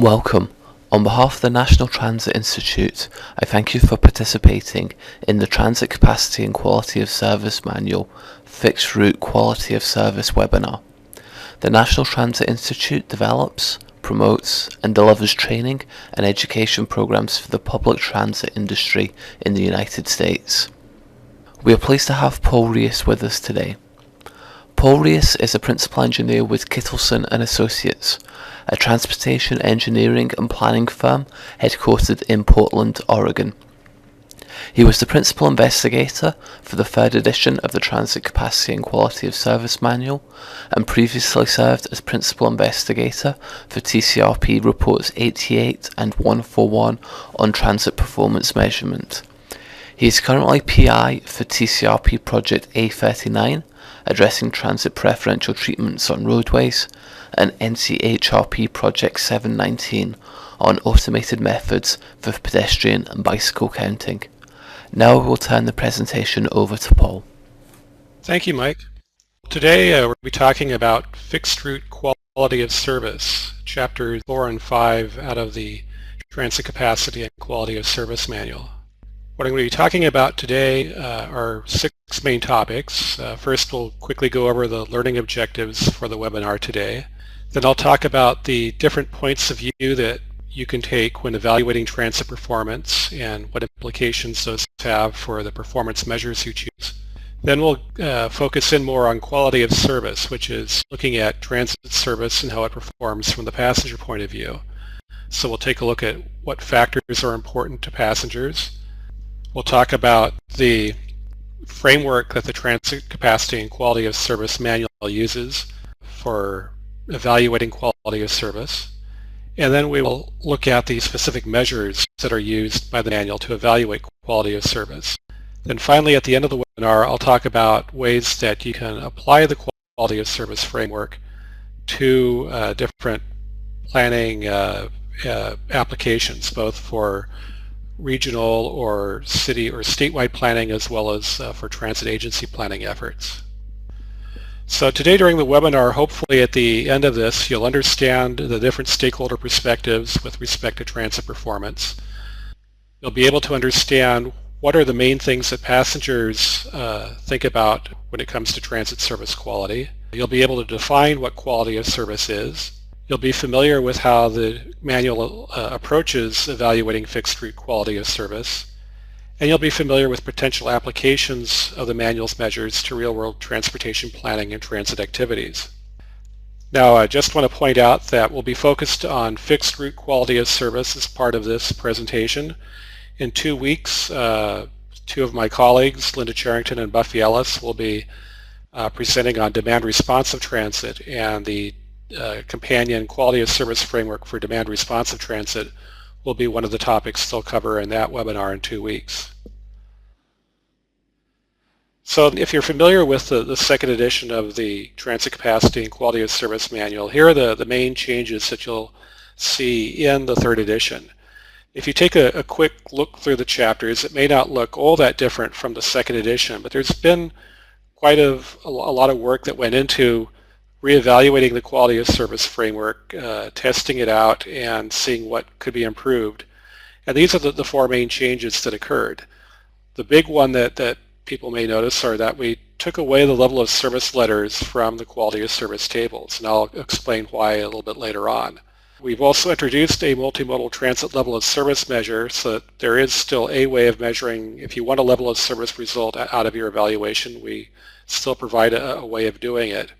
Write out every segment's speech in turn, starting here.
Welcome. On behalf of the National Transit Institute, I thank you for participating in the Transit Capacity and Quality of Service Manual Fixed Route Quality of Service webinar. The National Transit Institute develops, promotes and delivers training and education programs for the public transit industry in the United States. We are pleased to have Paul Rees with us today. Paul Rees is a principal engineer with Kittleson and Associates, a transportation engineering and planning firm headquartered in Portland, Oregon. He was the principal investigator for the third edition of the Transit Capacity and Quality of Service Manual and previously served as principal investigator for TCRP Reports 88 and 141 on transit performance measurement. He is currently PI for TCRP Project A39, addressing transit preferential treatments on roadways, and NCHRP Project 719 on automated methods for pedestrian and bicycle counting. Now we will turn the presentation over to Paul. Thank you, Mike. Today we'll be talking about fixed route quality of service, chapters 4 and 5 out of the Transit Capacity and Quality of Service Manual. What I'm going to be talking about today are 6 main topics. First, we'll quickly go over the learning objectives for the webinar today. Then I'll talk about the different points of view that you can take when evaluating transit performance and what implications those have for the performance measures you choose. Then we'll focus in more on quality of service, which is looking at transit service and how it performs from the passenger point of view. So we'll take a look at what factors are important to passengers. We'll talk about the framework that the Transit Capacity and Quality of Service Manual uses for evaluating quality of service. And then we will look at the specific measures that are used by the manual to evaluate quality of service. Then finally, at the end of the webinar, I'll talk about ways that you can apply the quality of service framework to different planning applications, both for regional or city or statewide planning as well as for transit agency planning efforts. So today during the webinar, hopefully at the end of this, you'll understand the different stakeholder perspectives with respect to transit performance. You'll be able to understand what are the main things that passengers think about when it comes to transit service quality. You'll be able to define what quality of service is. You'll be familiar with how the manual approaches evaluating fixed route quality of service. And you'll be familiar with potential applications of the manual's measures to real-world transportation planning and transit activities. Now, I just want to point out that we'll be focused on fixed route quality of service as part of this presentation. In 2 weeks, 2 of my colleagues, Linda Charrington and Buffy Ellis, will be presenting on demand responsive transit, and the companion quality of service framework for demand responsive transit will be one of the topics they'll cover in that webinar in 2 weeks. So if you're familiar with the second edition of the Transit Capacity and Quality of Service Manual, here are the main changes that you'll see in the third edition. If you take a quick look through the chapters, it may not look all that different from the second edition, but there's been quite a lot of work that went into reevaluating the quality of service framework, testing it out, and seeing what could be improved. And these are the 4 main changes that occurred. The big one that people may notice are that we took away the level of service letters from the quality of service tables, and I'll explain why a little bit later on. We've also introduced a multimodal transit level of service measure, so that there is still a way of measuring. If you want a level of service result out of your evaluation, we still provide a way of doing it.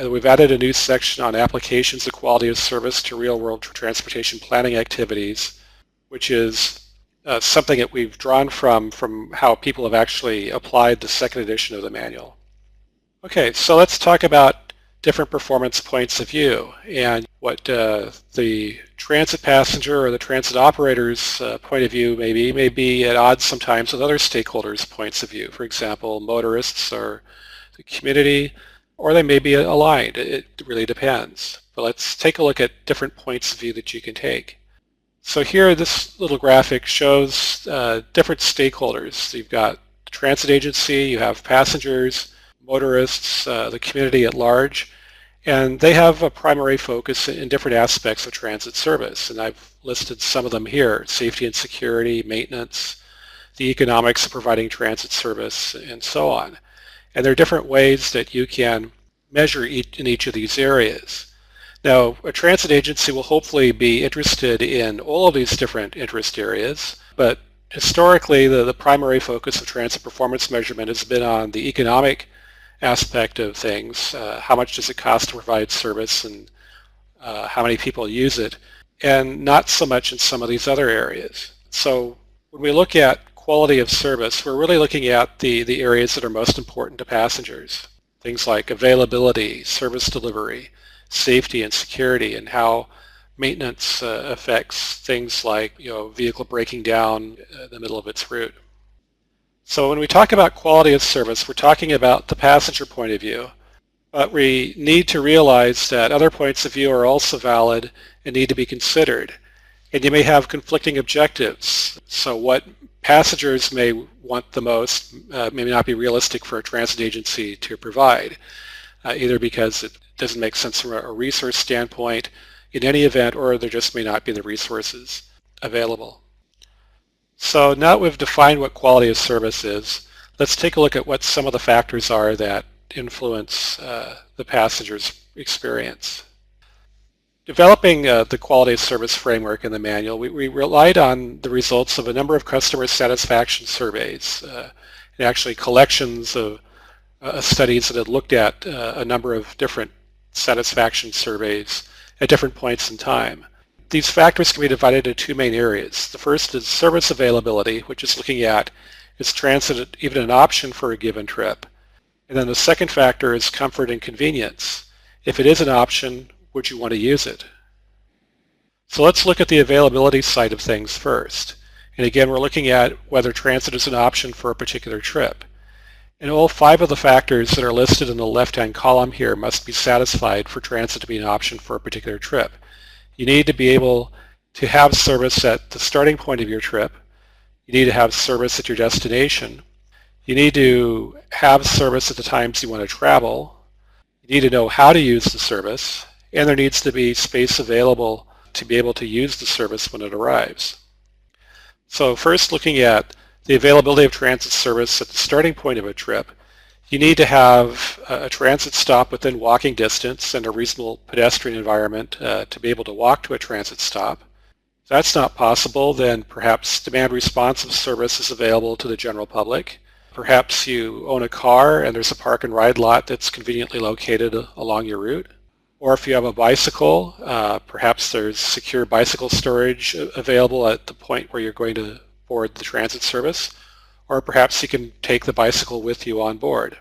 We've added a new section on applications of quality of service to real-world transportation planning activities, which is something that we've drawn from how people have actually applied the second edition of the manual. Okay, so let's talk about different performance points of view and what the transit passenger or the transit operator's point of view may be at odds sometimes with other stakeholders' points of view. For example, motorists or the community, or they may be aligned. It really depends. But let's take a look at different points of view that you can take. So here, this little graphic shows different stakeholders. So you've got the transit agency, you have passengers, motorists, the community at large, And they have a primary focus in different aspects of transit service, and I've listed some of them here: safety and security, maintenance, the economics of providing transit service, and so on. And there are different ways that you can measure in each of these areas. Now, a transit agency will hopefully be interested in all of these different interest areas, but historically the primary focus of transit performance measurement has been on the economic aspect of things. How much does it cost to provide service, and how many people use it, and not so much in some of these other areas. So when we look at quality of service, we're really looking at the areas that are most important to passengers. Things like availability, service delivery, safety and security, and how maintenance affects things like vehicle breaking down in the middle of its route. So when we talk about quality of service, we're talking about the passenger point of view, but we need to realize that other points of view are also valid and need to be considered. And you may have conflicting objectives. So what passengers may want the most may not be realistic for a transit agency to provide, either because it doesn't make sense from a resource standpoint in any event, or there just may not be the resources available. So now that we've defined what quality of service is, let's take a look at what some of the factors are that influence the passenger's experience. Developing the quality of service framework in the manual, we relied on the results of a number of customer satisfaction surveys, and actually collections of studies that had looked at a number of different satisfaction surveys at different points in time. These factors can be divided into two main areas. The first is service availability, which is looking at is transit even an option for a given trip. And then the second factor is comfort and convenience. If it is an option, would you want to use it? So let's look at the availability side of things first. And again, we're looking at whether transit is an option for a particular trip. And all 5 of the factors that are listed in the left-hand column here must be satisfied for transit to be an option for a particular trip. You need to be able to have service at the starting point of your trip. You need to have service at your destination. You need to have service at the times you want to travel. You need to know how to use the service, and there needs to be space available to be able to use the service when it arrives. So first, looking at the availability of transit service at the starting point of a trip, you need to have a transit stop within walking distance and a reasonable pedestrian environment to be able to walk to a transit stop. If that's not possible, then perhaps demand responsive service is available to the general public. Perhaps you own a car and there's a park and ride lot that's conveniently located along your route. Or if you have a bicycle, perhaps there's secure bicycle storage available at the point where you're going to board the transit service. Or perhaps you can take the bicycle with you on board.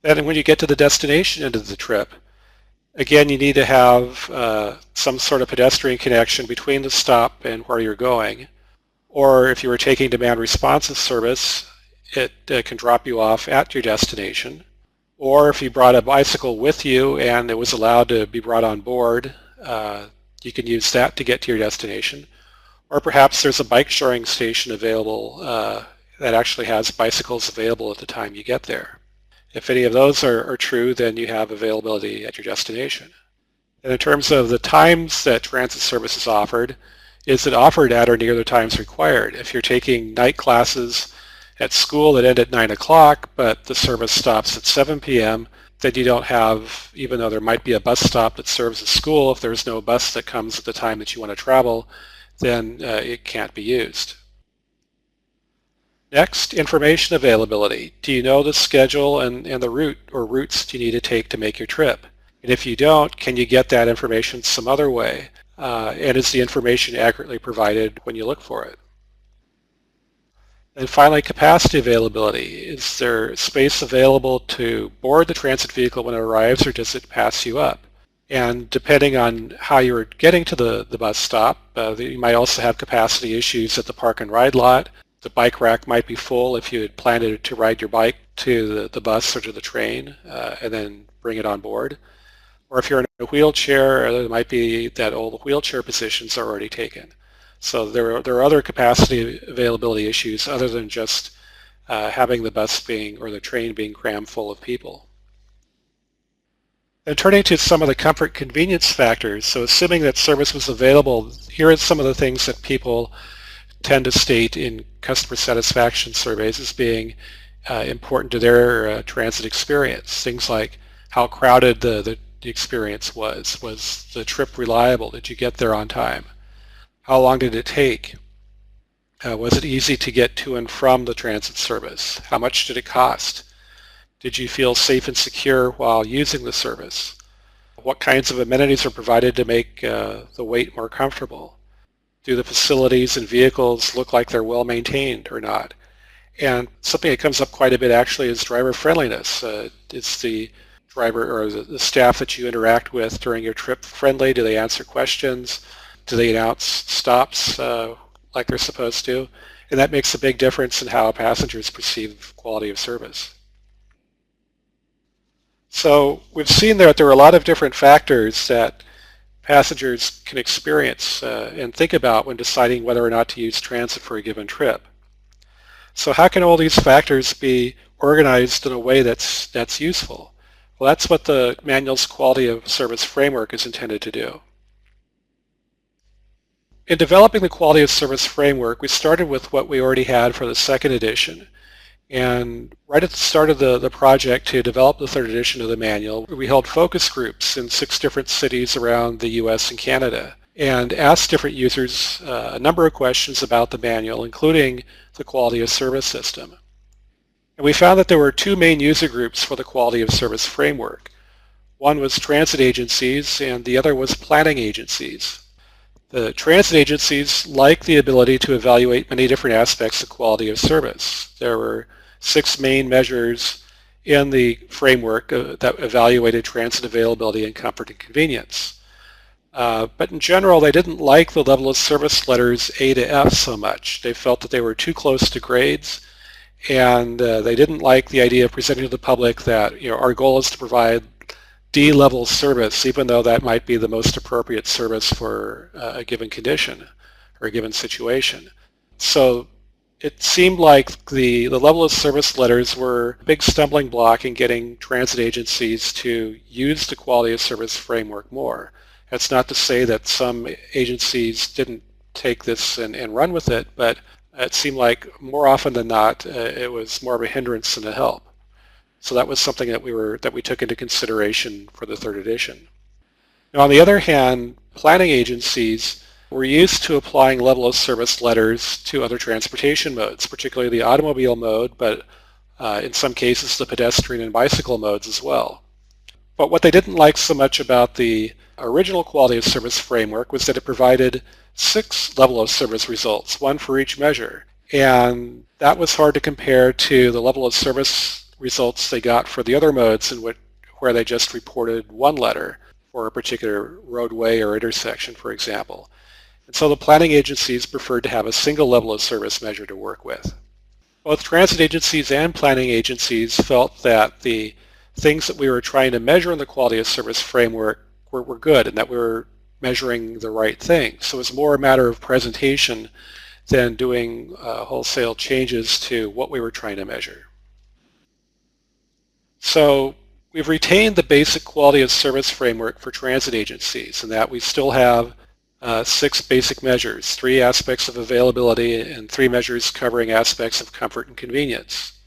Then when you get to the destination end of the trip, again, you need to have some sort of pedestrian connection between the stop and where you're going. Or if you were taking demand responsive service, it can drop you off at your destination. Or if you brought a bicycle with you and it was allowed to be brought on board, you can use that to get to your destination. Or perhaps there's a bike sharing station available that actually has bicycles available at the time you get there. If any of those are true, then you have availability at your destination. And in terms of the times that transit service is offered, is it offered at or near the times required? If you're taking night classes at school that end at 9 o'clock, but the service stops at 7 p.m., then you don't have, even though there might be a bus stop that serves the school, if there's no bus that comes at the time that you want to travel, then it can't be used. Next, information availability. Do you know the schedule and the route or routes you need to take to make your trip? And if you don't, can you get that information some other way? And is the information accurately provided when you look for it? And finally, capacity availability. Is there space available to board the transit vehicle when it arrives, or does it pass you up? And depending on how you're getting to the bus stop, you might also have capacity issues at the park and ride lot. The bike rack might be full if you had planned to ride your bike to the bus or to the train and then bring it on board. Or if you're in a wheelchair, it might be that all the wheelchair positions are already taken. So there are other capacity availability issues other than just having the bus being or the train being crammed full of people. And turning to some of the comfort convenience factors, so assuming that service was available, here are some of the things that people tend to state in customer satisfaction surveys as being important to their transit experience. Things like how crowded the experience was. Was the trip reliable? Did you get there on time? How long did it take? Was it easy to get to and from the transit service? How much did it cost? Did you feel safe and secure while using the service? What kinds of amenities are provided to make the wait more comfortable? Do the facilities and vehicles look like they're well maintained or not? And something that comes up quite a bit actually is driver friendliness. Is the driver or the staff that you interact with during your trip friendly? Do they answer questions? Do they announce stops like they're supposed to? And that makes a big difference in how passengers perceive quality of service. So we've seen that there are a lot of different factors that passengers can experience and think about when deciding whether or not to use transit for a given trip. So how can all these factors be organized in a way that's useful? Well, that's what the manual's quality of service framework is intended to do. In developing the quality of service framework, we started with what we already had for the second edition. And right at the start of the project to develop the third edition of the manual, we held focus groups in 6 different cities around the US and Canada and asked different users a number of questions about the manual, including the quality of service system. And we found that there were 2 main user groups for the quality of service framework. One was transit agencies and the other was planning agencies. The transit agencies like the ability to evaluate many different aspects of quality of service. There were 6 main measures in the framework that evaluated transit availability and comfort and convenience. But in general, they didn't like the level of service letters A to F so much. They felt that they were too close to grades, and they didn't like the idea of presenting to the public that our goal is to provide D-level service, even though that might be the most appropriate service for a given condition or a given situation. So it seemed like the level of service letters were a big stumbling block in getting transit agencies to use the quality of service framework more. That's not to say that some agencies didn't take this and run with it, but it seemed like more often than not it was more of a hindrance than a help. So that was something that we took into consideration for the third edition. Now, on the other hand, planning agencies were used to applying level of service letters to other transportation modes, particularly the automobile mode, but in some cases the pedestrian and bicycle modes as well. But what they didn't like so much about the original quality of service framework was that it provided 6 level of service results, 1 for each measure. And that was hard to compare to the level of service results they got for the other modes where they just reported 1 letter for a particular roadway or intersection, for example. And so the planning agencies preferred to have a single level of service measure to work with. Both transit agencies and planning agencies felt that the things that we were trying to measure in the quality of service framework were good and that we were measuring the right thing. So it was more a matter of presentation than doing wholesale changes to what we were trying to measure. So we've retained the basic quality of service framework for transit agencies in that we still have 6 basic measures, 3 aspects of availability and 3 measures covering aspects of comfort and convenience.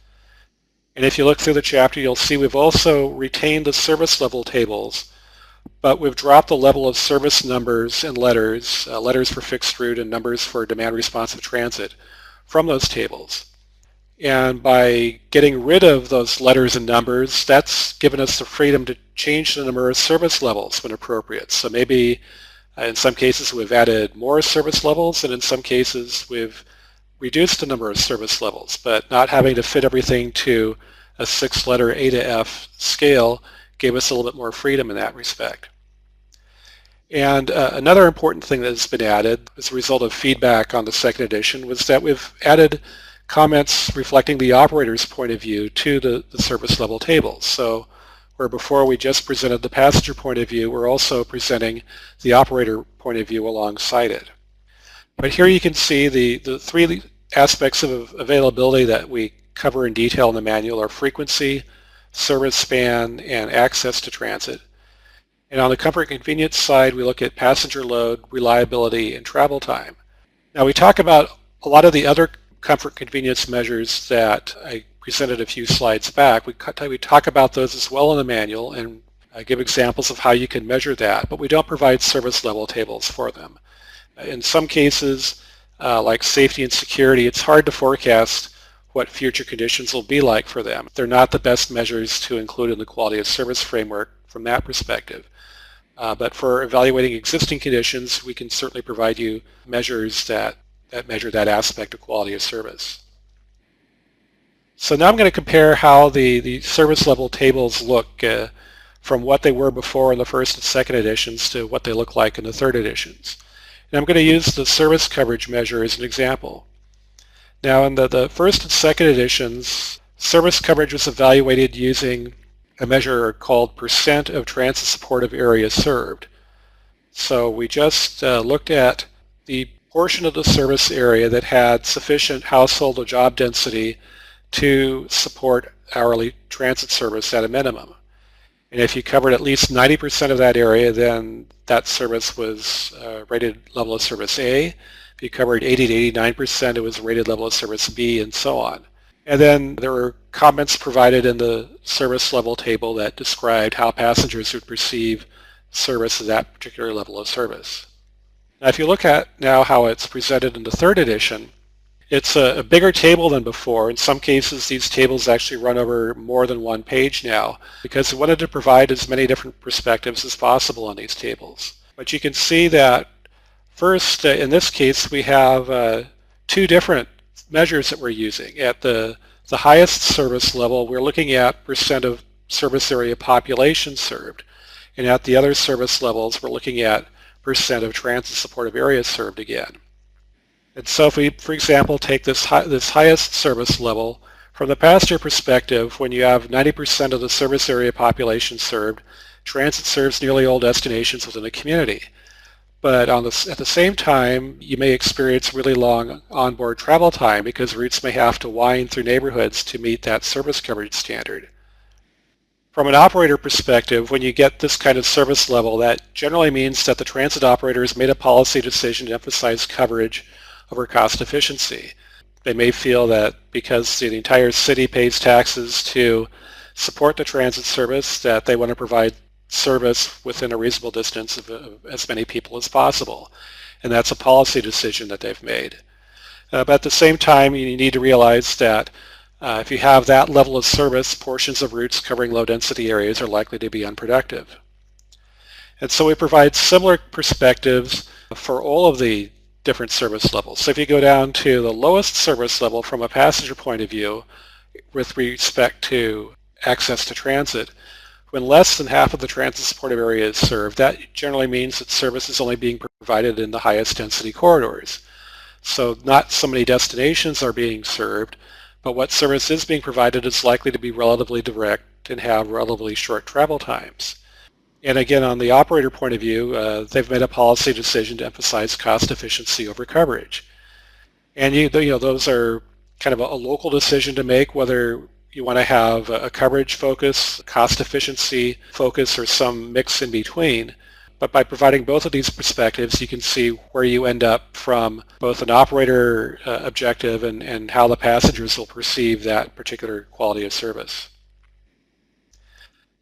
And if you look through the chapter, you'll see we've also retained the service level tables, but we've dropped the level of service numbers and letters, letters for fixed route and numbers for demand responsive transit from those tables. And by getting rid of those letters and numbers, that's given us the freedom to change the number of service levels when appropriate. So maybe in some cases we've added more service levels, and in some cases we've reduced the number of service levels, but not having to fit everything to a 6-letter A to F scale gave us a little bit more freedom in that respect. And another important thing that has been added as a result of feedback on the second edition was that we've added comments reflecting the operator's point of view to the service level tables. So where before we just presented the passenger point of view, we're also presenting the operator point of view alongside it. But here you can see the 3 aspects of availability that we cover in detail in the manual are frequency, service span, and access to transit. And on the comfort and convenience side, we look at passenger load, reliability, and travel time. Now we talk about a lot of the other comfort convenience measures that I presented a few slides back. We talk about those as well in the manual and give examples of how you can measure that, but we don't provide service level tables for them. In some cases, like safety and security, it's hard to forecast what future conditions will be like for them. They're not the best measures to include in the quality of service framework from that perspective. But for evaluating existing conditions, we can certainly provide you measures that measure that aspect of quality of service. So now I'm going to compare how the service level tables look from what they were before in the first and second editions to what they look like in the third editions. And I'm going to use the service coverage measure as an example. Now in the first and second editions, service coverage was evaluated using a measure called percent of transit supportive area served. So we just looked at the portion of the service area that had sufficient household or job density to support hourly transit service at a minimum. And if you covered at least 90% of that area, then that service was rated level of service A. If you covered 80 to 89%, it was rated level of service B, and so on. And then there were comments provided in the service level table that described how passengers would perceive service at that particular level of service. Now if you look at now how it's presented in the third edition, it's a bigger table than before. In some cases, these tables actually run over more than one page now because we wanted to provide as many different perspectives as possible on these tables. But you can see that first, in this case, we have two different measures that we're using. At the highest service level, we're looking at percent of service area population served. And at the other service levels, we're looking at percent of transit supportive area served again. And so if we, for example, take this highest service level, from the passenger perspective, when you have 90% of the service area population served, transit serves nearly all destinations within the community. But at the same time, you may experience really long onboard travel time because routes may have to wind through neighborhoods to meet that service coverage standard. From an operator perspective, when you get this kind of service level, that generally means that the transit operator has made a policy decision to emphasize coverage over cost efficiency. They may feel that because the entire city pays taxes to support the transit service, that they want to provide service within a reasonable distance of as many people as possible. And that's a policy decision that they've made. But at the same time, you need to realize that if you have that level of service, portions of routes covering low-density areas are likely to be unproductive. And so we provide similar perspectives for all of the different service levels. So if you go down to the lowest service level from a passenger point of view with respect to access to transit, when less than half of the transit supportive area is served, that generally means that service is only being provided in the highest density corridors. So not so many destinations are being served, but what service is being provided is likely to be relatively direct and have relatively short travel times. And again, on the operator point of view, they've made a policy decision to emphasize cost efficiency over coverage. And those are kind of a local decision to make, whether you want to have a coverage focus, cost efficiency focus, or some mix in between. But by providing both of these perspectives, you can see where you end up from both an operator objective and how the passengers will perceive that particular quality of service.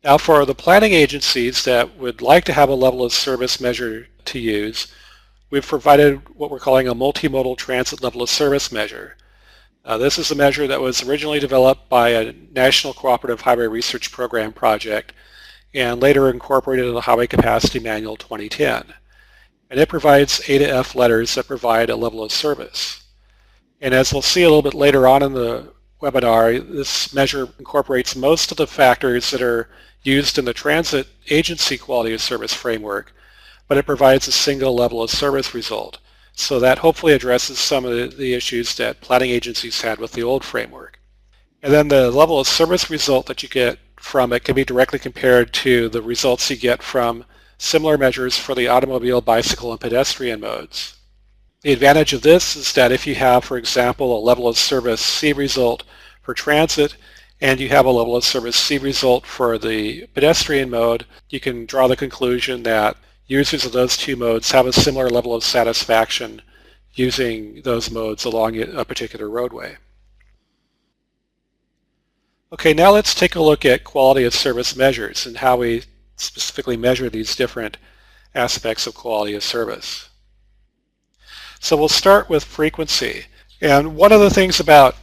Now for the planning agencies that would like to have a level of service measure to use, we've provided what we're calling a multimodal transit level of service measure. This is a measure that was originally developed by a National Cooperative Highway Research Program project and later incorporated in the Highway Capacity Manual 2010. And it provides A to F letters that provide a level of service. And as we'll see a little bit later on in the webinar, this measure incorporates most of the factors that are used in the transit agency quality of service framework, but it provides a single level of service result. So that hopefully addresses some of the issues that planning agencies had with the old framework. And then the level of service result that you get from it can be directly compared to the results you get from similar measures for the automobile, bicycle, and pedestrian modes. The advantage of this is that if you have, for example, a level of service C result for transit and you have a level of service C result for the pedestrian mode, you can draw the conclusion that users of those two modes have a similar level of satisfaction using those modes along a particular roadway. Okay, now let's take a look at quality of service measures and how we specifically measure these different aspects of quality of service. So we'll start with frequency. And one of the things about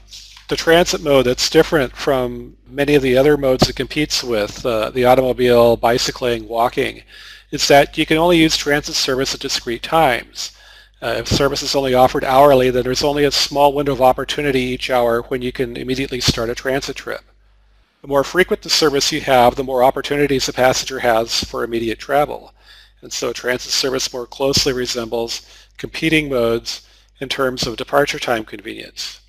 the transit mode that's different from many of the other modes it competes with, the automobile, bicycling, walking, is that you can only use transit service at discrete times. If service is only offered hourly, then there's only a small window of opportunity each hour when you can immediately start a transit trip. The more frequent the service you have, the more opportunities a passenger has for immediate travel. And so transit service more closely resembles competing modes in terms of departure time convenience.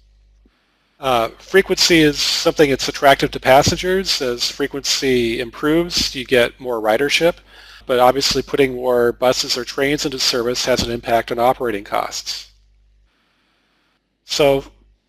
Frequency is something that's attractive to passengers. As frequency improves, you get more ridership, but obviously putting more buses or trains into service has an impact on operating costs. So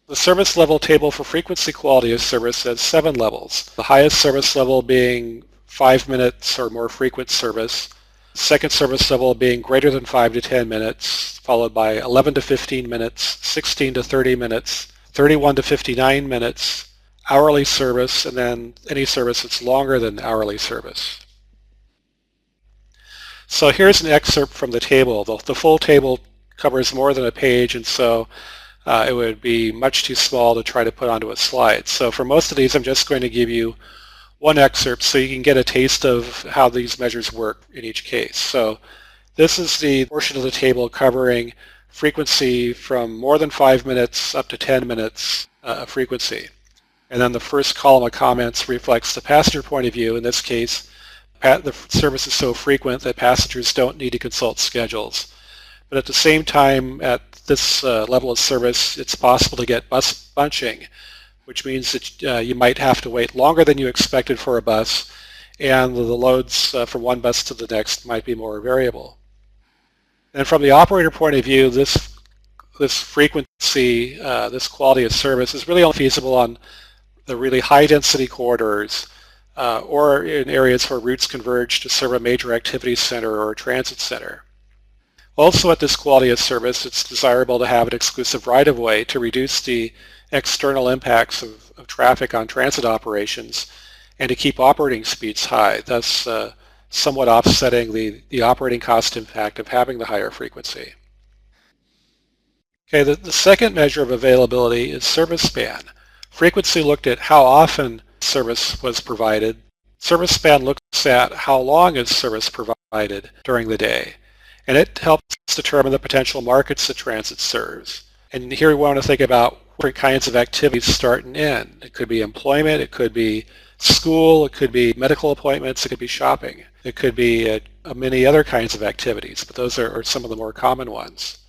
the service level table for frequency quality of service has 7 levels. The highest service level being 5 minutes or more frequent service. Second service level being greater than 5 to 10 minutes, followed by 11 to 15 minutes, 16 to 30 minutes, 31 to 59 minutes, hourly service, and then any service that's longer than hourly service. So here's an excerpt from the table. The full table covers more than a page, and so it would be much too small to try to put onto a slide. So for most of these, I'm just going to give you one excerpt so you can get a taste of how these measures work in each case. So this is the portion of the table covering frequency from more than 5 minutes up to 10 minutes frequency. And then the first column of comments reflects the passenger point of view. In this case, the service is so frequent that passengers don't need to consult schedules. But at the same time, at this level of service, it's possible to get bus bunching, which means that you might have to wait longer than you expected for a bus, and the loads from one bus to the next might be more variable. And from the operator point of view, this frequency, this quality of service is really only feasible on the really high-density corridors or in areas where routes converge to serve a major activity center or a transit center. Also at this quality of service, it's desirable to have an exclusive right-of-way to reduce the external impacts of traffic on transit operations and to keep operating speeds high, thus somewhat offsetting the operating cost impact of having the higher frequency. Okay, the second measure of availability is service span. Frequency looked at how often service was provided. Service span looks at how long is service provided during the day. And it helps determine the potential markets that transit serves. And here we want to think about different kinds of activities start and end. It could be employment, it could be school, it could be medical appointments, it could be shopping. It could be many other kinds of activities, but those are some of the more common ones.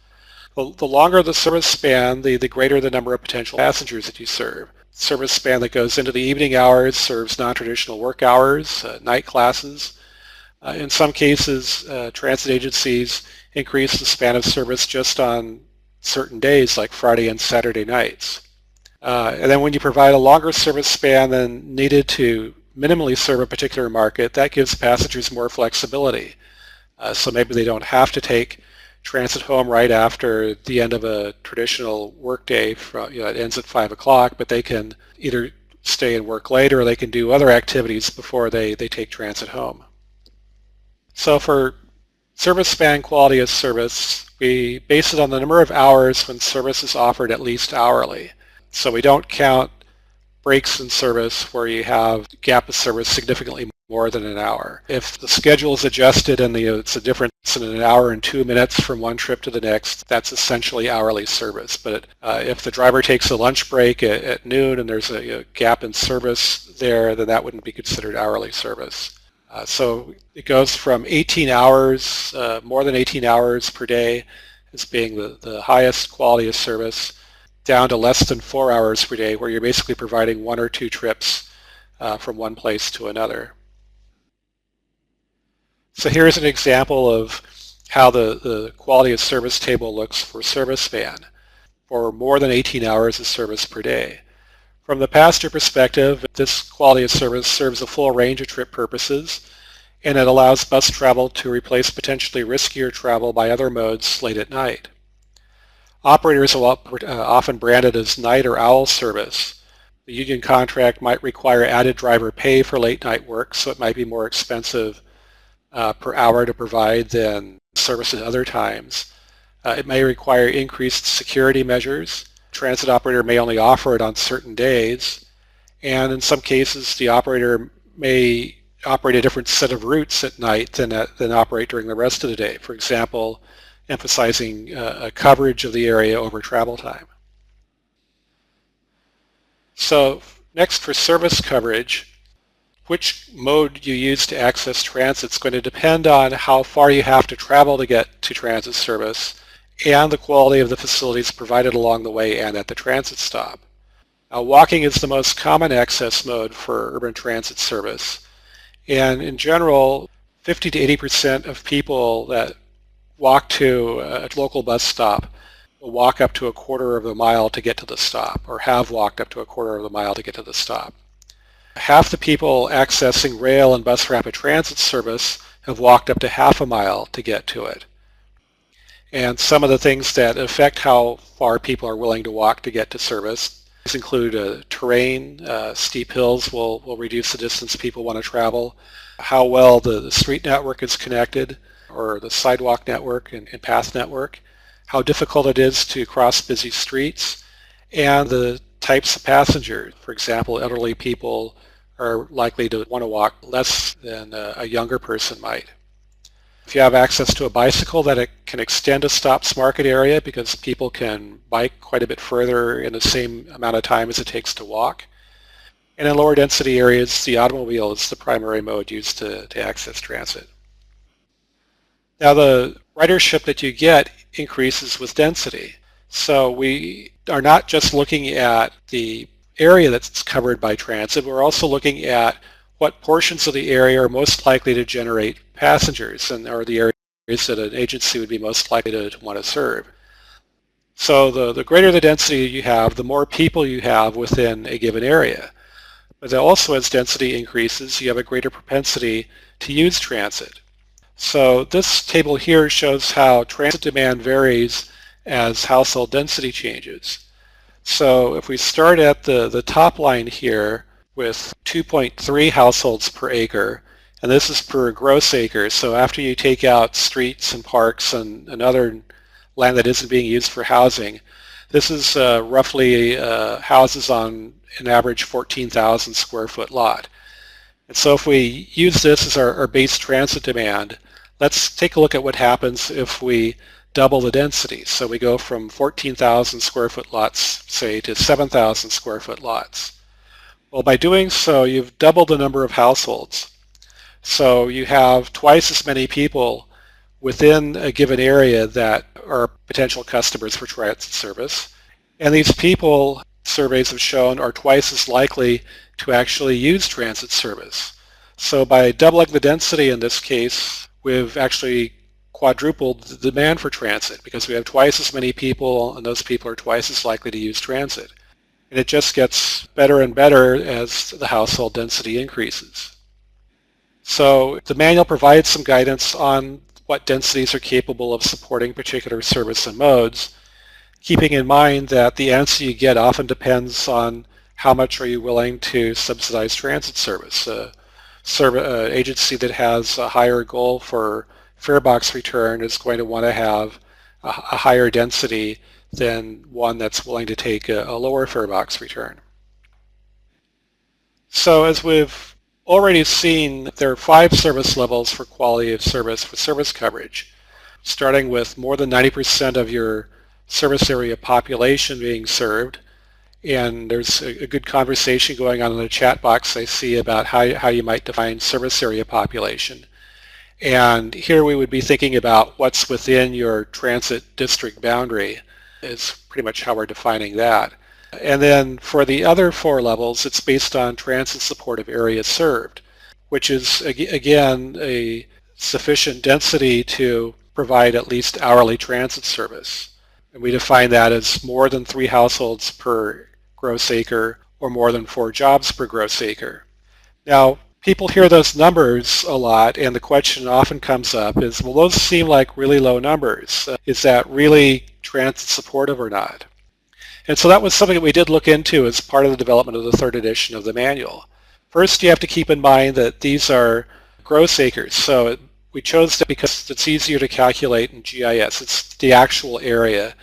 The longer the service span, the greater the number of potential passengers that you serve. Service span that goes into the evening hours serves non-traditional work hours, night classes. In some cases, transit agencies increase the span of service just on certain days like Friday and Saturday nights. And then when you provide a longer service span than needed to minimally serve a particular market, that gives passengers more flexibility. So maybe they don't have to take transit home right after the end of a traditional workday. It ends at 5 o'clock, but they can either stay and work later or they can do other activities before they take transit home. So for service span quality of service, we base it on the number of hours when service is offered at least hourly. So we don't count breaks in service where you have gap of service significantly more than an hour. If the schedule is adjusted and it's a difference in an hour and 2 minutes from one trip to the next, that's essentially hourly service. But if the driver takes a lunch break at noon and there's a gap in service there, then that wouldn't be considered hourly service. So it goes from 18 hours, more than 18 hours per day as being the highest quality of service, down to less than 4 hours per day where you're basically providing 1 or 2 trips from one place to another. So here's an example of how the quality of service table looks for service span for more than 18 hours of service per day. From the passenger perspective, this quality of service serves a full range of trip purposes, and it allows bus travel to replace potentially riskier travel by other modes late at night. Operators are often branded as night or owl service. The union contract might require added driver pay for late night work, so it might be more expensive per hour to provide than service at other times. It may require increased security measures. Transit operator may only offer it on certain days, and in some cases the operator may operate a different set of routes at night than operate during the rest of the day. For example, emphasizing coverage of the area over travel time. So next, for service coverage, which mode you use to access transit is going to depend on how far you have to travel to get to transit service and the quality of the facilities provided along the way and at the transit stop. Now, walking is the most common access mode for urban transit service, and in general 50 to 80% of people that walk to a local bus stop will walk up to a quarter of a mile to get to the stop, or have walked up to a quarter of a mile to get to the stop. Half the people accessing rail and bus rapid transit service have walked up to half a mile to get to it. And some of the things that affect how far people are willing to walk to get to service include terrain. Steep hills will reduce the distance people want to travel. How well the street network is connected, or the sidewalk network and path network. How difficult it is to cross busy streets, and the types of passengers. For example, elderly people are likely to want to walk less than a younger person might. If you have access to a bicycle, that it can extend a stop's market area because people can bike quite a bit further in the same amount of time as it takes to walk. And in lower density areas, the automobile is the primary mode used to access transit. Now, the ridership that you get increases with density. So we are not just looking at the area that's covered by transit, we're also looking at what portions of the area are most likely to generate passengers, and are the areas that an agency would be most likely to want to serve. So the greater the density you have, the more people you have within a given area. But also, as density increases, you have a greater propensity to use transit. So this table here shows how transit demand varies as household density changes. So if we start at the top line here with 2.3 households per acre, and this is per gross acre, so after you take out streets and parks and other land that isn't being used for housing, this is roughly houses on an average 14,000 square foot lot. And so if we use this as our base transit demand, let's take a look at what happens if we double the density. So we go from 14,000 square foot lots, say, to 7,000 square foot lots. Well, by doing so, you've doubled the number of households. So you have twice as many people within a given area that are potential customers for transit service. And these people, surveys have shown, are twice as likely to actually use transit service. So by doubling the density in this case, we've actually quadrupled the demand for transit because we have twice as many people, and those people are twice as likely to use transit. And it just gets better and better as the household density increases. So the manual provides some guidance on what densities are capable of supporting particular service and modes, keeping in mind that the answer you get often depends on how much are you willing to subsidize transit service. Agency that has a higher goal for fare box return is going to want to have a higher density than one that's willing to take a lower fare box return. So as we've already seen, there are 5 service levels for quality of service for service coverage, starting with more than 90% of your service area population being served. And there's a good conversation going on in the chat box I see about how you might define service area population. And here we would be thinking about what's within your transit district boundary is pretty much how we're defining that. And then for the other 4 levels, it's based on transit supportive area served, which is, again, a sufficient density to provide at least hourly transit service. And we define that as more than 3 households per gross acre, or more than 4 jobs per gross acre. Now, people hear those numbers a lot, and the question often comes up is, well, those seem like really low numbers. Is that really transit supportive or not? And so that was something that we did look into as part of the development of the third edition of the manual. First, you have to keep in mind that these are gross acres. So we chose that because it's easier to calculate in GIS. It's the actual area.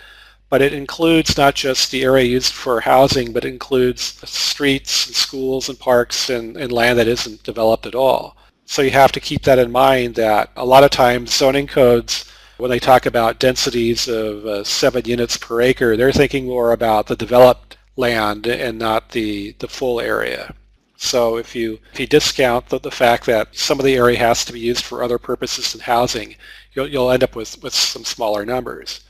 But it includes not just the area used for housing, but it includes streets and schools and parks and land that isn't developed at all. So you have to keep that in mind that a lot of times zoning codes, when they talk about densities of 7 units per acre, they're thinking more about the developed land and not the full area. So if you discount the fact that some of the area has to be used for other purposes than housing, you'll end up with some smaller numbers.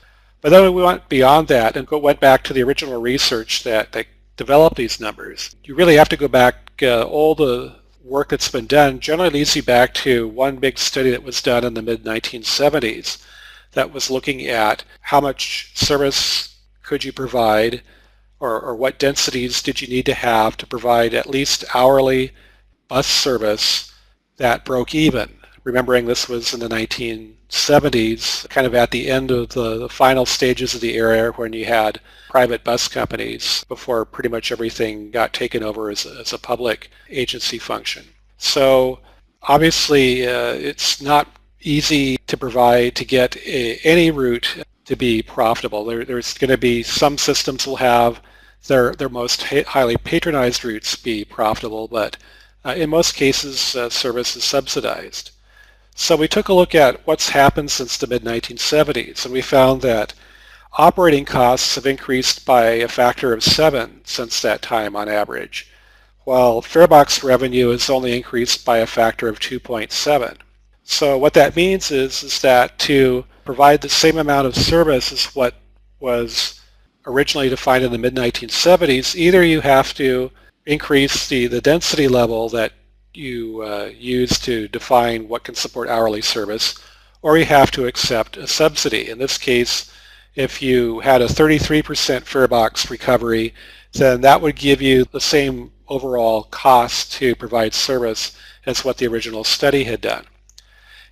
But then we went beyond that and went back to the original research that developed these numbers. You really have to go back, all the work that's been done generally leads you back to one big study that was done in the mid-1970s that was looking at how much service could you provide or what densities did you need to have to provide at least hourly bus service that broke even. Remembering this was in the 1970s, kind of at the end of the final stages of the era when you had private bus companies before pretty much everything got taken over as a public agency function. So obviously it's not easy to get any route to be profitable. There's going to be some systems will have their most highly patronized routes be profitable, but in most cases service is subsidized. So we took a look at what's happened since the mid-1970s, and we found that operating costs have increased by a factor of 7 since that time on average, while farebox revenue has only increased by a factor of 2.7. So what that means is that to provide the same amount of service as what was originally defined in the mid-1970s, either you have to increase the density level that you use to define what can support hourly service, or you have to accept a subsidy. In this case, if you had a 33% farebox recovery, then that would give you the same overall cost to provide service as what the original study had done.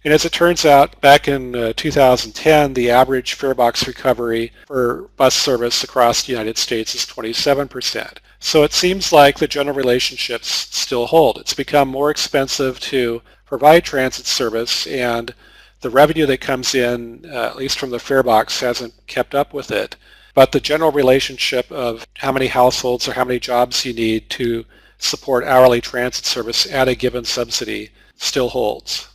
And as it turns out, back in 2010, the average farebox recovery for bus service across the United States is 27%. So it seems like the general relationships still hold. It's become more expensive to provide transit service, and the revenue that comes in, at least from the farebox, hasn't kept up with it. But the general relationship of how many households or how many jobs you need to support hourly transit service at a given subsidy still holds.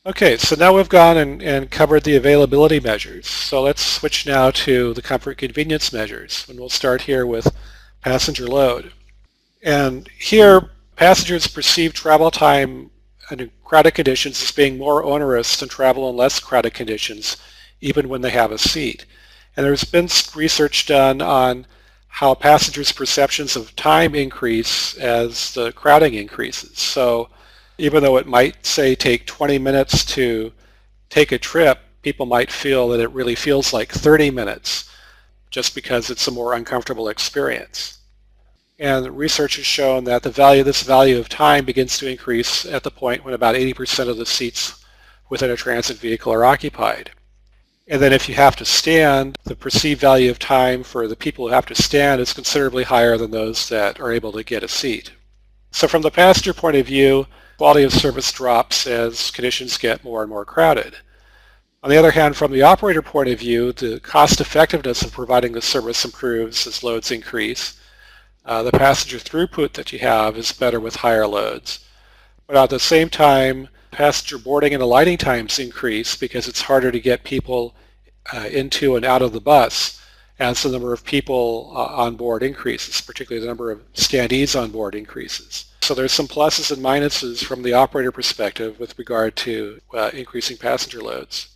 Okay, so now we've gone and covered the availability measures. So let's switch now to the comfort convenience measures, and we'll start here with passenger load. And here, passengers perceive travel time in crowded conditions as being more onerous than travel in less crowded conditions, even when they have a seat. And there's been research done on how passengers' perceptions of time increase as the crowding increases. So even though it might, say, take 20 minutes to take a trip, people might feel that it really feels like 30 minutes just because it's a more uncomfortable experience. And research has shown that this value of time begins to increase at the point when about 80% of the seats within a transit vehicle are occupied. And then if you have to stand, the perceived value of time for the people who have to stand is considerably higher than those that are able to get a seat. So from the passenger point of view, quality of service drops as conditions get more and more crowded. On the other hand, from the operator point of view, the cost effectiveness of providing the service improves as loads increase. The passenger throughput that you have is better with higher loads. But at the same time, passenger boarding and alighting times increase because it's harder to get people into and out of the bus as the number of people on board increases, particularly the number of standees on board increases. So there's some pluses and minuses from the operator perspective with regard to increasing passenger loads.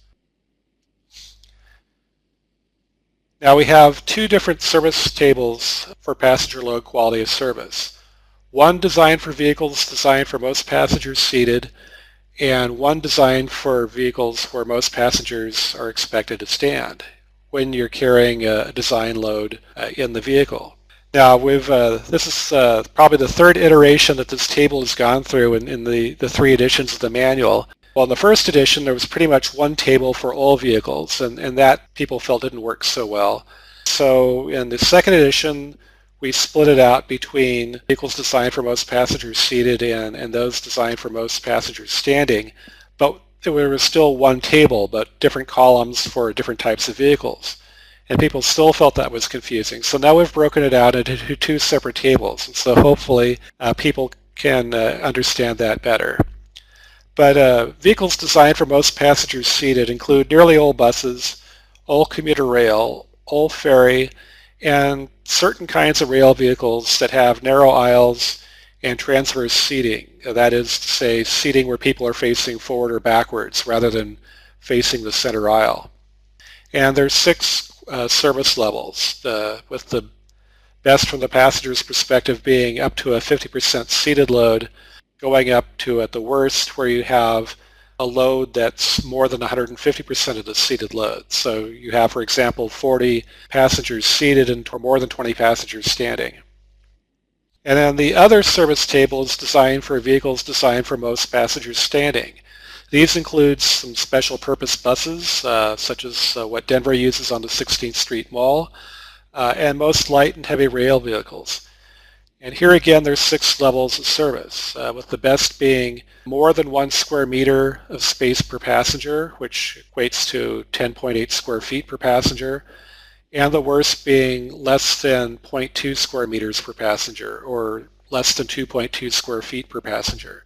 Now we have two different service tables for passenger load quality of service. One designed for vehicles designed for most passengers seated, and one designed for vehicles where most passengers are expected to stand when you're carrying a design load in the vehicle. Now, this is probably the third iteration that this table has gone through in the three editions of the manual. Well, in the first edition, there was pretty much one table for all vehicles, and that people felt didn't work so well. So in the second edition, we split it out between vehicles designed for most passengers seated and those designed for most passengers standing. But there was still one table, but different columns for different types of vehicles. And people still felt that was confusing. So now we've broken it out into two separate tables. And so hopefully people can understand that better. But vehicles designed for most passengers seated include nearly all buses, all commuter rail, all ferry, and certain kinds of rail vehicles that have narrow aisles and transverse seating. That is to say, seating where people are facing forward or backwards rather than facing the center aisle. And there's 6 service levels, with the best from the passenger's perspective being up to a 50% seated load, going up to, at the worst, where you have a load that's more than 150% of the seated load. So you have, for example, 40 passengers seated and more than 20 passengers standing. And then the other service table is designed for vehicles designed for most passengers standing. These include some special purpose buses, such as what Denver uses on the 16th Street Mall, and most light and heavy rail vehicles. And here again, there's 6 levels of service, with the best being more than 1 square meter of space per passenger, which equates to 10.8 square feet per passenger, and the worst being less than 0.2 square meters per passenger, or less than 2.2 square feet per passenger.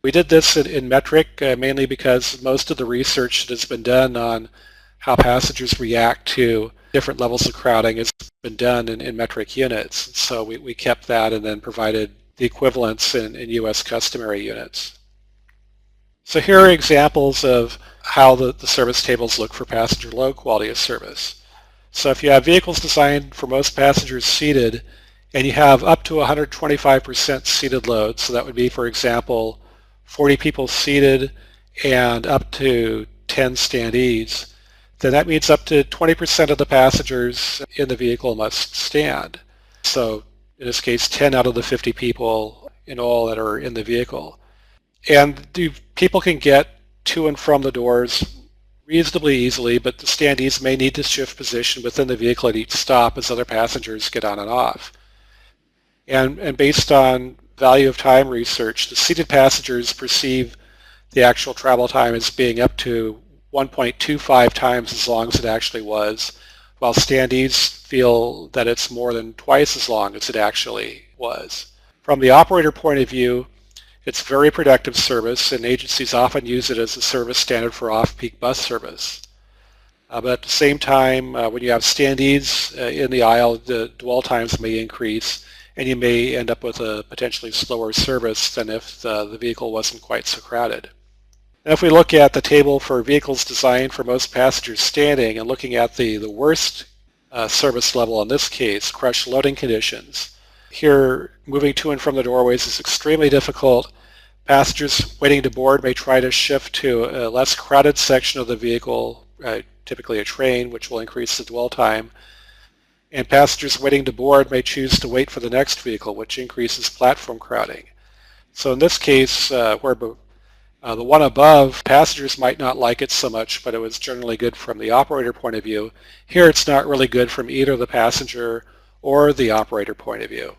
We did this in metric mainly because most of the research that has been done on how passengers react to different levels of crowding has been done in metric units. So we kept that and then provided the equivalents in U.S. customary units. So here are examples of how the service tables look for passenger load quality of service. So if you have vehicles designed for most passengers seated and you have up to 125% seated load, so that would be, for example, 40 people seated and up to 10 standees, then that means up to 20% of the passengers in the vehicle must stand. So in this case, 10 out of the 50 people in all that are in the vehicle. And people can get to and from the doors reasonably easily, but the standees may need to shift position within the vehicle at each stop as other passengers get on and off. And based on value of time research, the seated passengers perceive the actual travel time as being up to 1.25 times as long as it actually was, while standees feel that it's more than twice as long as it actually was. From the operator point of view, it's very productive service, and agencies often use it as a service standard for off-peak bus service. But at the same time, when you have standees in the aisle, the dwell times may increase, and you may end up with a potentially slower service than if the vehicle wasn't quite so crowded. And if we look at the table for vehicles designed for most passengers standing and looking at the worst service level in this case, crush loading conditions, here moving to and from the doorways is extremely difficult. Passengers waiting to board may try to shift to a less crowded section of the vehicle, typically a train, which will increase the dwell time. And passengers waiting to board may choose to wait for the next vehicle, which increases platform crowding. So in this case, where the one above, passengers might not like it so much, but it was generally good from the operator point of view. Here it's not really good from either the passenger or the operator point of view.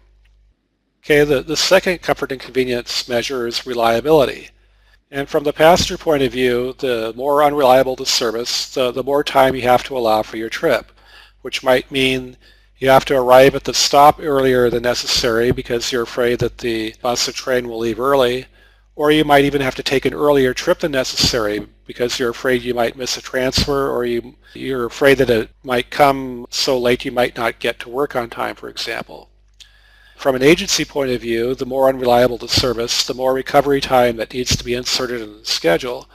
Okay, the second comfort and convenience measure is reliability. And from the passenger point of view, the more unreliable the service, the more time you have to allow for your trip, which might mean you have to arrive at the stop earlier than necessary because you're afraid that the bus or train will leave early, or you might even have to take an earlier trip than necessary because you're afraid you might miss a transfer, or you're afraid that it might come so late you might not get to work on time, for example. From an agency point of view, the more unreliable the service, the more recovery time that needs to be inserted in the schedule,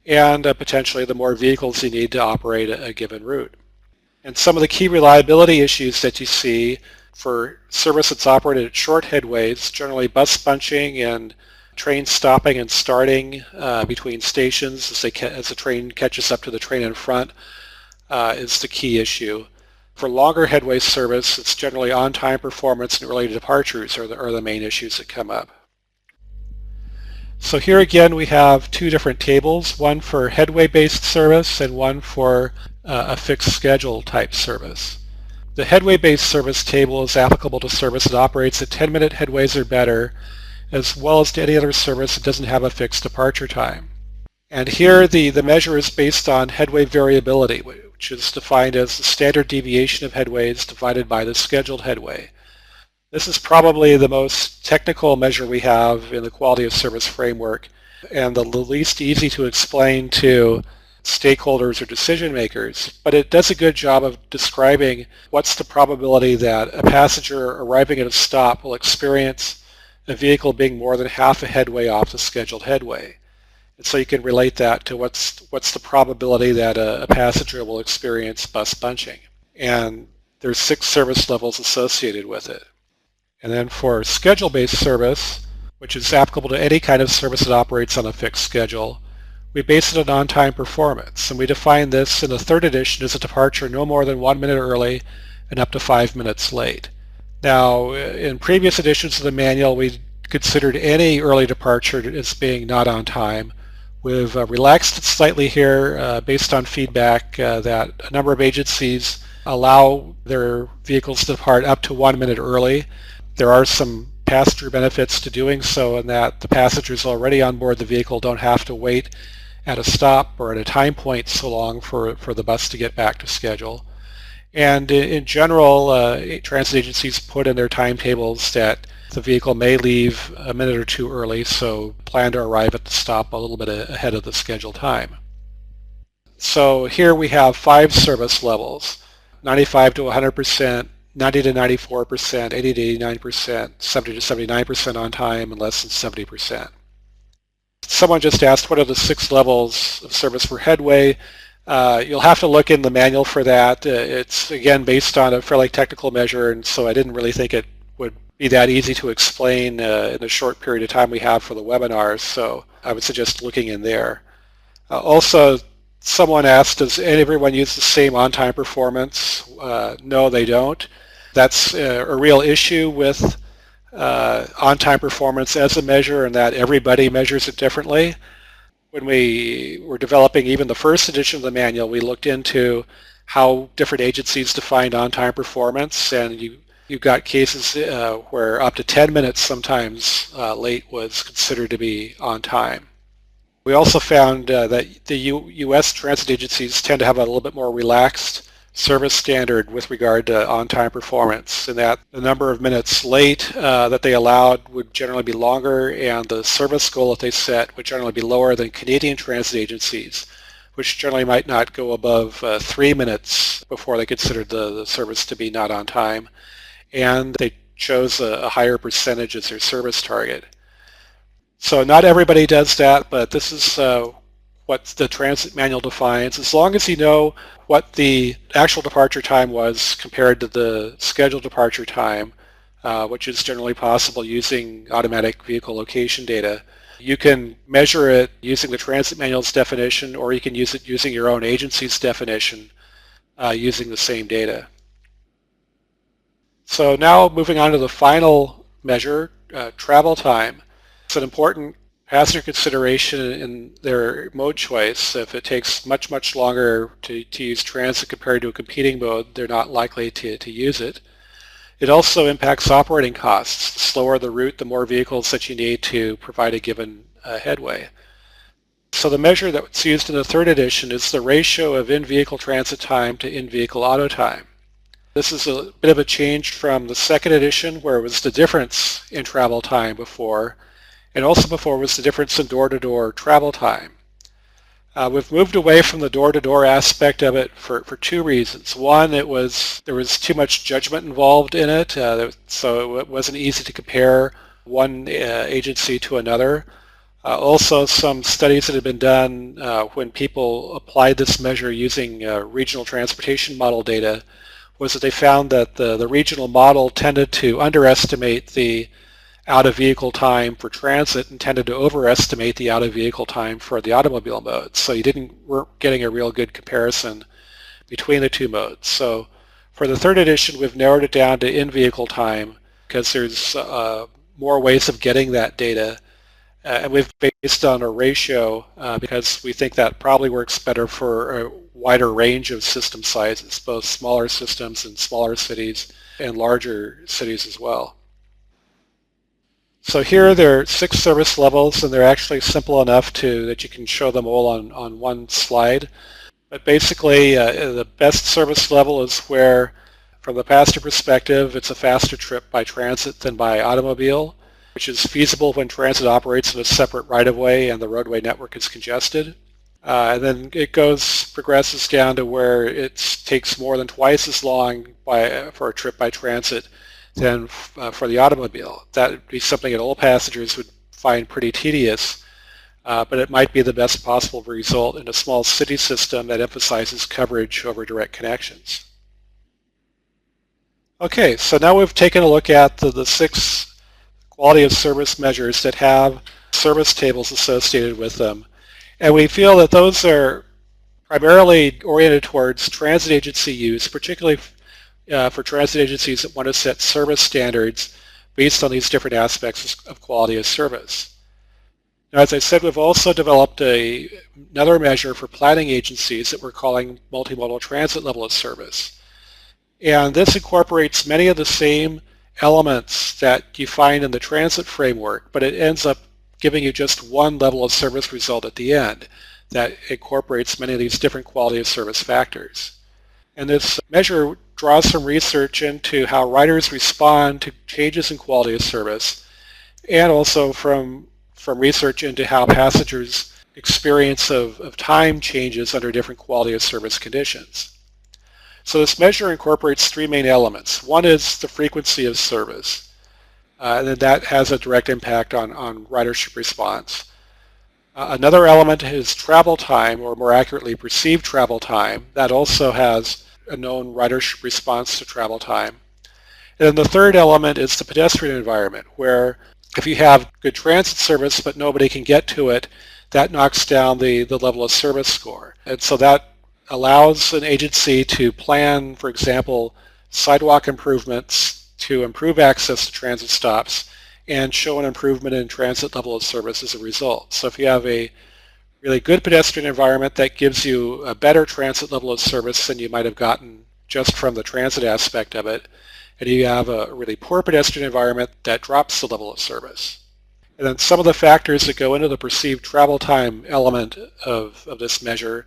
and potentially the more vehicles you need to operate a given route. And some of the key reliability issues that you see for service that's operated at short headways, generally bus bunching and train stopping and starting between stations as the train catches up to the train in front, is the key issue. For longer headway service, it's generally on-time performance and early departures are the main issues that come up. So here again we have two different tables, one for headway-based service and one for a fixed schedule type service. The headway-based service table is applicable to service that operates at 10-minute headways or better, as well as to any other service that doesn't have a fixed departure time. And here the measure is based on headway variability, which is defined as the standard deviation of headways divided by the scheduled headway. This is probably the most technical measure we have in the quality of service framework and the least easy to explain to stakeholders or decision makers, but it does a good job of describing what's the probability that a passenger arriving at a stop will experience a vehicle being more than half a headway off the scheduled headway. And so you can relate that to what's the probability that a passenger will experience bus bunching. And there's 6 service levels associated with it. And then for schedule-based service, which is applicable to any kind of service that operates on a fixed schedule, we base it on on-time performance. And we define this in the 3rd edition as a departure no more than 1 minute early and up to 5 minutes late. Now, in previous editions of the manual, we considered any early departure as being not on time. We've relaxed it slightly here based on feedback that a number of agencies allow their vehicles to depart up to 1 minute early. There are some passenger benefits to doing so in that the passengers already on board the vehicle don't have to wait at a stop or at a time point so long for the bus to get back to schedule. And in general, transit agencies put in their timetables that the vehicle may leave a minute or two early, so plan to arrive at the stop a little bit ahead of the scheduled time. So here we have 5 service levels, 95 to 100%, 90 to 94%, 80 to 89%, 70 to 79% on time, and less than 70%. Someone just asked what are the 6 levels of service for headway. You'll have to look in the manual for that. It's again based on a fairly technical measure, and so I didn't really think it would be that easy to explain in the short period of time we have for the webinars, so I would suggest looking in there. Also, someone asked, does everyone use the same on-time performance? No, they don't. That's a real issue with on-time performance as a measure, and that everybody measures it differently. When we were developing even the 1st edition of the manual, we looked into how different agencies defined on-time performance, and you've got cases where up to 10 minutes sometimes late was considered to be on time. We also found that the U.S. transit agencies tend to have a little bit more relaxed service standard with regard to on-time performance, in that the number of minutes late that they allowed would generally be longer, and the service goal that they set would generally be lower than Canadian transit agencies, which generally might not go above 3 minutes before they considered the service to be not on time, and they chose a higher percentage as their service target. So not everybody does that, but this is what the transit manual defines. As long as you know what the actual departure time was compared to the scheduled departure time, which is generally possible using automatic vehicle location data, you can measure it using the transit manual's definition, or you can use it using your own agency's definition using the same data. So now moving on to the final measure, travel time. It's an important passenger consideration in their mode choice. If it takes much longer to use transit compared to a competing mode, they're not likely to use it. It also impacts operating costs. The slower the route, the more vehicles that you need to provide a given headway. So the measure that's used in the 3rd edition is the ratio of in-vehicle transit time to in-vehicle auto time. This is a bit of a change from the 2nd edition, where it was the difference in travel time before, and also before was the difference in door-to-door travel time. We've moved away from the door-to-door aspect of it for 2 reasons. One, there was too much judgment involved in it, so it wasn't easy to compare one agency to another. Also, some studies that had been done when people applied this measure using regional transportation model data was that they found that the regional model tended to underestimate the out-of-vehicle time for transit and tended to overestimate the out-of-vehicle time for the automobile mode. So you weren't getting a real good comparison between the 2 modes. So For the third edition, we've narrowed it down to in-vehicle time because there's more ways of getting that data. And we've based on a ratio because we think that probably works better for a wider range of system sizes, both smaller systems in smaller cities and larger cities as well. So here there are 6 service levels, and they're actually simple enough that you can show them all on one slide. But basically, the best service level is where, from the passenger perspective, it's a faster trip by transit than by automobile, which is feasible when transit operates in a separate right-of-way and the roadway network is congested. And then it progresses down to where it takes more than twice as long for a trip by transit than for the automobile. That would be something that all passengers would find pretty tedious, but it might be the best possible result in a small city system that emphasizes coverage over direct connections. Okay, so now we've taken a look at the 6 quality of service measures that have service tables associated with them. And we feel that those are primarily oriented towards transit agency use, particularly for transit agencies that want to set service standards based on these different aspects of quality of service. Now, as I said, we've also developed another measure for planning agencies that we're calling multimodal transit level of service. And this incorporates many of the same elements that you find in the transit framework, but it ends up giving you just one level of service result at the end that incorporates many of these different quality of service factors. And this measure draws from research into how riders respond to changes in quality of service, and also from research into how passengers' experience of time changes under different quality of service conditions. So this measure incorporates 3 main elements. One is the frequency of service, and then that has a direct impact on ridership response. Another element is travel time, or more accurately, perceived travel time. That also has a known ridership response to travel time. And then the third element is the pedestrian environment, where if you have good transit service but nobody can get to it, that knocks down the level of service score. And so that allows an agency to plan, for example, sidewalk improvements to improve access to transit stops and show an improvement in transit level of service as a result. So if you have a really good pedestrian environment, that gives you a better transit level of service than you might have gotten just from the transit aspect of it. And you have a really poor pedestrian environment, that drops the level of service. And then some of the factors that go into the perceived travel time element of this measure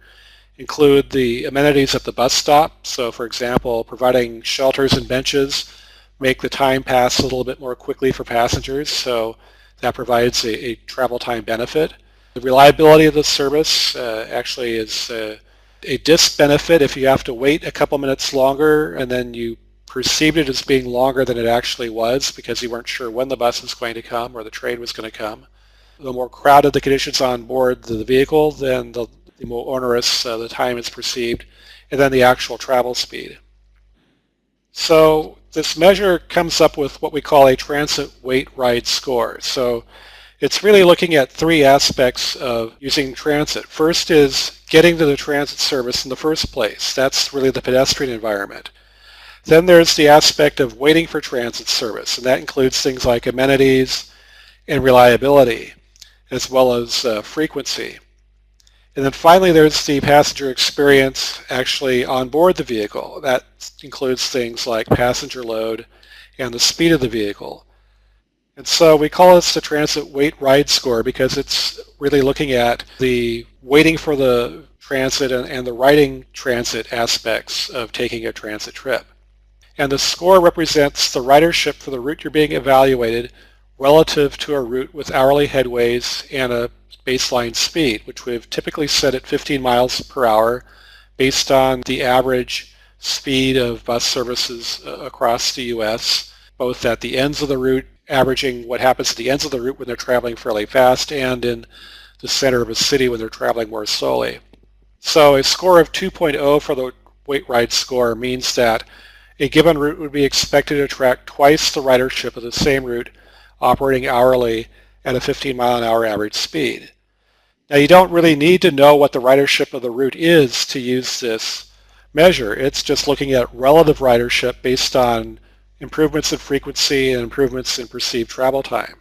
include the amenities at the bus stop. So for example, providing shelters and benches make the time pass a little bit more quickly for passengers, so that provides a travel time benefit. The reliability of the service actually is a disbenefit if you have to wait a couple minutes longer and then you perceived it as being longer than it actually was because you weren't sure when the bus was going to come or the train was going to come. The more crowded the conditions on board the vehicle, then the more onerous the time is perceived, and then the actual travel speed. So this measure comes up with what we call a transit weight ride score. So it's really looking at 3 aspects of using transit. First is getting to the transit service in the first place. That's really the pedestrian environment. Then there's the aspect of waiting for transit service, and that includes things like amenities and reliability, as well as frequency. And then finally there's the passenger experience actually on board the vehicle. That includes things like passenger load and the speed of the vehicle. And so we call this the transit weight ride score because it's really looking at the waiting for the transit and the riding transit aspects of taking a transit trip. And the score represents the ridership for the route you're being evaluated relative to a route with hourly headways and a baseline speed, which we've typically set at 15 miles per hour based on the average speed of bus services across the U.S., both at the ends of the route, averaging what happens at the ends of the route when they're traveling fairly fast, and in the center of a city when they're traveling more slowly. So a score of 2.0 for the weight ride score means that a given route would be expected to attract twice the ridership of the same route operating hourly at a 15 mile an hour average speed. Now you don't really need to know what the ridership of the route is to use this measure. It's just looking at relative ridership based on improvements in frequency and improvements in perceived travel time.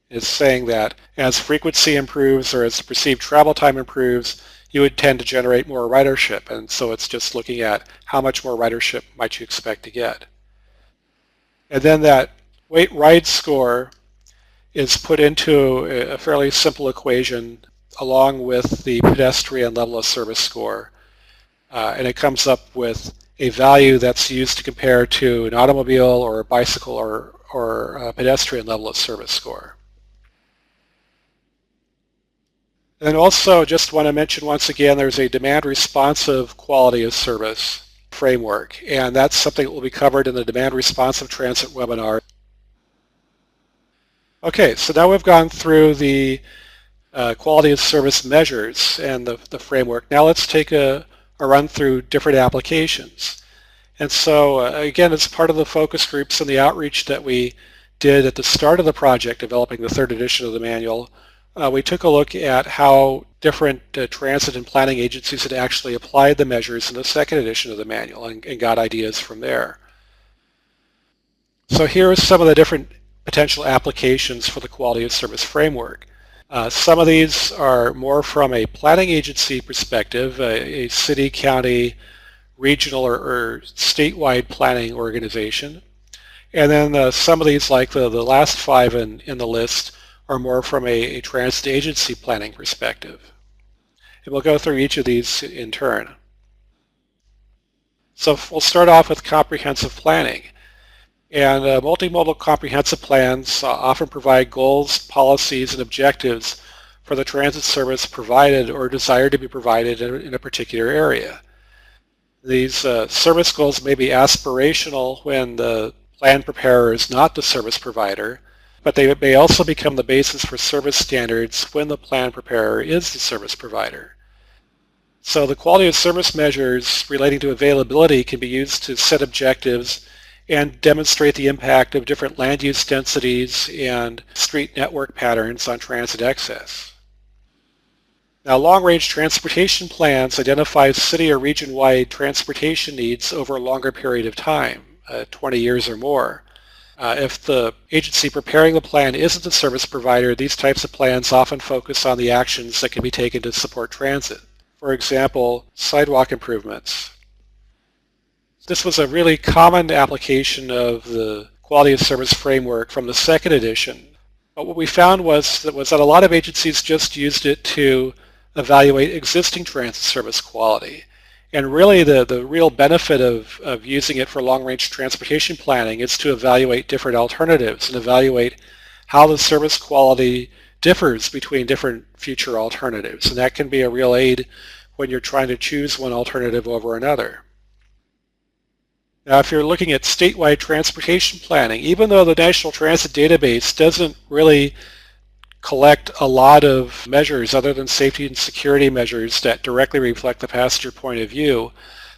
It's saying that as frequency improves or as perceived travel time improves, you would tend to generate more ridership. And so it's just looking at how much more ridership might you expect to get. And then that weight ride score is put into a fairly simple equation along with the pedestrian level of service score. And it comes up with a value that's used to compare to an automobile or a bicycle or a pedestrian level of service score. And also just want to mention once again, there's a demand responsive quality of service framework, and that's something that will be covered in the demand responsive transit webinar. Okay, so now we've gone through the quality of service measures and the framework. Now let's take a run through different applications. And so again, as part of the focus groups and the outreach that we did at the start of the project, developing the third edition of the manual, we took a look at how different transit and planning agencies had actually applied the measures in the second edition of the manual and got ideas from there. So here are some of the different potential applications for the quality of service framework. Some of these are more from a planning agency perspective, a city, county, regional, or statewide planning organization. And then some of these, like the last five in the list, are more from a transit agency planning perspective. And we'll go through each of these in turn. So we'll start off with comprehensive planning. And multimodal comprehensive plans often provide goals, policies, and objectives for the transit service provided or desired to be provided in a particular area. These service goals may be aspirational when the plan preparer is not the service provider, but they may also become the basis for service standards when the plan preparer is the service provider. So the quality of service measures relating to availability can be used to set objectives and demonstrate the impact of different land use densities and street network patterns on transit access. Now, long-range transportation plans identify city or region-wide transportation needs over a longer period of time, 20 years or more. If the agency preparing the plan isn't the service provider, these types of plans often focus on the actions that can be taken to support transit. For example, sidewalk improvements. This was a really common application of the quality of service framework from the second edition. But what we found was that a lot of agencies just used it to evaluate existing transit service quality. And really the real benefit of using it for long-range transportation planning is to evaluate different alternatives and evaluate how the service quality differs between different future alternatives. And that can be a real aid when you're trying to choose one alternative over another. Now, if you're looking at statewide transportation planning, even though the National Transit Database doesn't really collect a lot of measures other than safety and security measures that directly reflect the passenger point of view,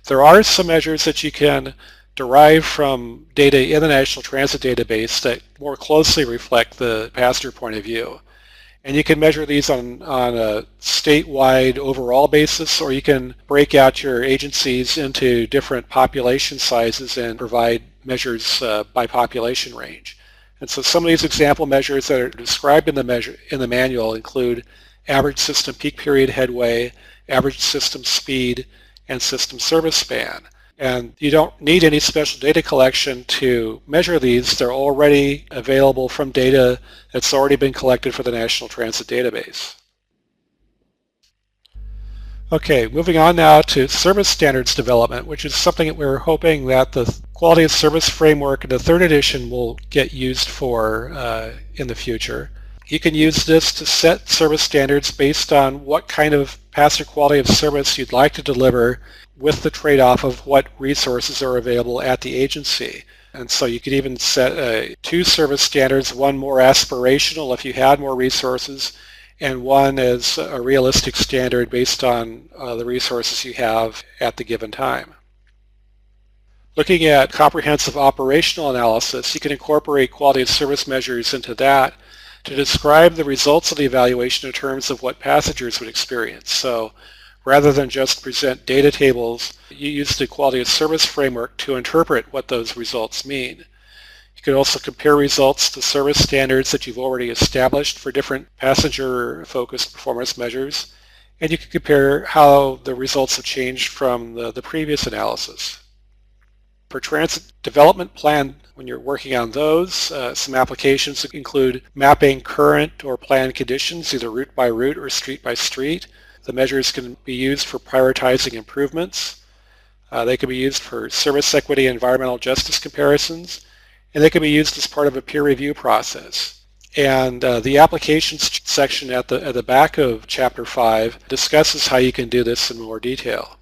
there are some measures that you can derive from data in the National Transit Database that more closely reflect the passenger point of view. And you can measure these on a statewide overall basis, or you can break out your agencies into different population sizes and provide measures by population range. And so some of these example measures that are described in the manual include average system peak period headway, average system speed, and system service span. And you don't need any special data collection to measure these. They're already available from data that's already been collected for the National Transit Database. Okay, moving on now to service standards development, which is something that we're hoping that the quality of service framework in the third edition will get used for in the future. You can use this to set service standards based on what kind of passenger quality of service you'd like to deliver with the trade-off of what resources are available at the agency. And so you could even set two service standards, one more aspirational if you had more resources, and one as a realistic standard based on the resources you have at the given time. Looking at comprehensive operational analysis, you can incorporate quality of service measures into that to describe the results of the evaluation in terms of what passengers would experience. So Rather than just present data tables, you use the quality of service framework to interpret what those results mean. You can also compare results to service standards that you've already established for different passenger-focused performance measures, and you can compare how the results have changed from the previous analysis. For transit development plan, when you're working on those, some applications include mapping current or planned conditions, either route by route or street by street. The measures can be used for prioritizing improvements. They can be used for service equity and environmental justice comparisons, and they can be used as part of a peer review process. And the applications section at the back of Chapter 5 discusses how you can do this in more detail.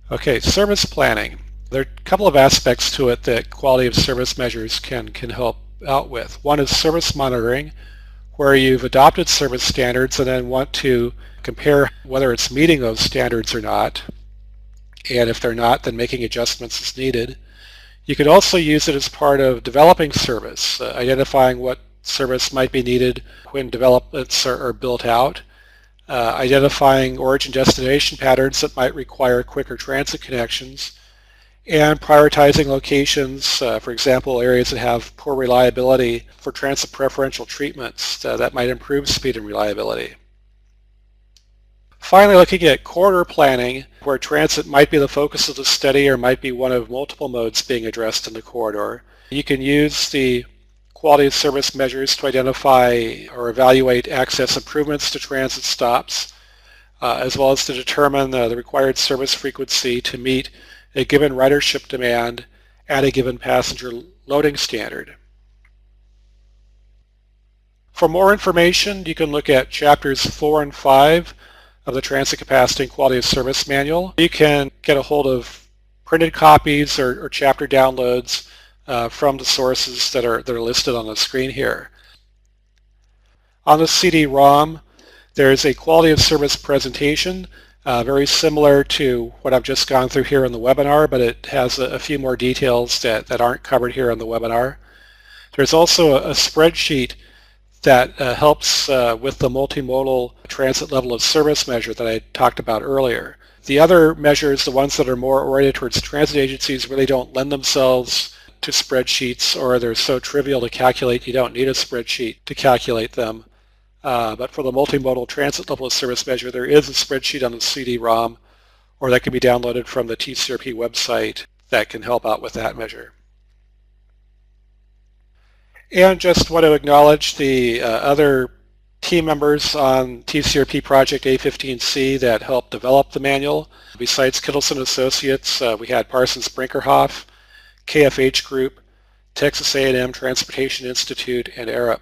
Okay, service planning. There are a couple of aspects to it that quality of service measures can help out with. One is service monitoring, where you've adopted service standards and then want to compare whether it's meeting those standards or not. And if they're not, then making adjustments as needed. You could also use it as part of developing service, identifying what service might be needed when developments are built out, identifying origin-destination patterns that might require quicker transit connections, and prioritizing locations, for example, areas that have poor reliability for transit preferential treatments that might improve speed and reliability. Finally, looking at corridor planning, where transit might be the focus of the study or might be one of multiple modes being addressed in the corridor. You can use the quality of service measures to identify or evaluate access improvements to transit stops, as well as to determine the required service frequency to meet a given ridership demand at a given passenger loading standard. For more information, you can look at chapters 4 and 5 of the Transit Capacity and Quality of Service Manual. You can get a hold of printed copies or chapter downloads from the sources that are listed on the screen here. On the CD-ROM, there's a quality of service presentation, very similar to what I've just gone through here in the webinar, but it has a few more details that aren't covered here in the webinar. There's also a spreadsheet that helps with the multimodal transit level of service measure that I talked about earlier. The other measures, the ones that are more oriented towards transit agencies, really don't lend themselves to spreadsheets, or they're so trivial to calculate you don't need a spreadsheet to calculate them. But for the multimodal transit level of service measure, there is a spreadsheet on the CD-ROM, or that can be downloaded from the TCRP website that can help out with that measure. And just want to acknowledge the other team members on TCRP Project A15C that helped develop the manual. Besides Kittleson Associates, we had Parsons Brinkerhoff, KFH Group, Texas A&M Transportation Institute, and Arup.